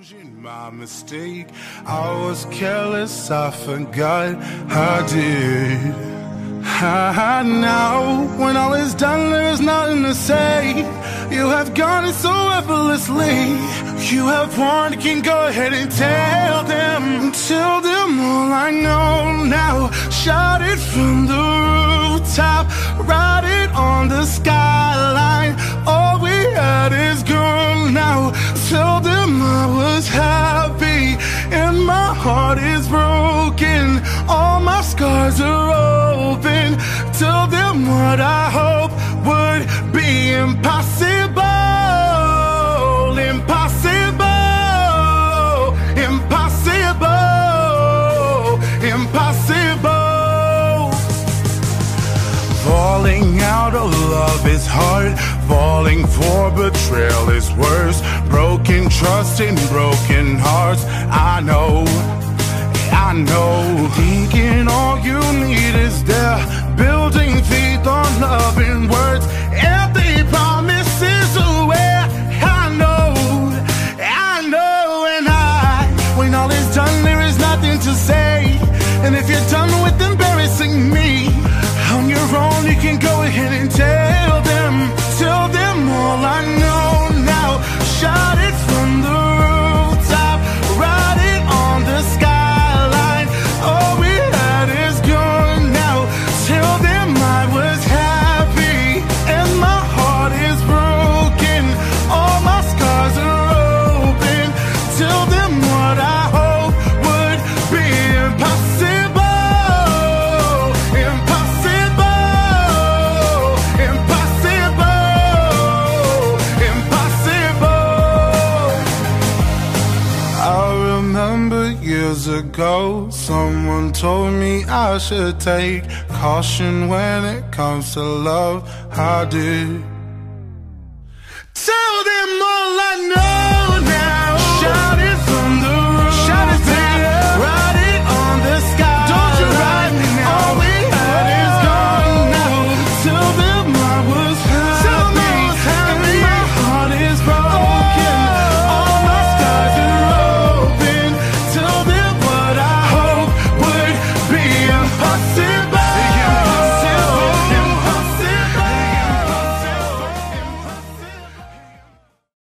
My mistake, I was careless, I forgot I did. Now, when all is done, there's nothing to say. You have gone it so effortlessly. You have won, you can go ahead and tell them all I know now. Shout it from the rooftop, write it on the skyline. All we had is gone now. Tell them I was happy and my heart is broken. All my scars are open. Tell them what I hope would be impossible. Impossible. Impossible. Impossible. Falling out of love is hard. Falling for betrayal is worse. Broken trust and broken hearts. I know. Thinking all you need is there. Building faith on love and words. Empty promises away. I know. And when all is done, there is nothing to say. And if you're done with embarrassing me, on your own you can go ahead and tell them all I know now. Shout it from the rooftop, write it on the skyline. All we had is gone now. Tell them I was happy and my heart is broken. All my scars are open. Tell them what I hope would be impossible. Years ago, someone told me I should take caution when it comes to love. I did. Tell them all I know.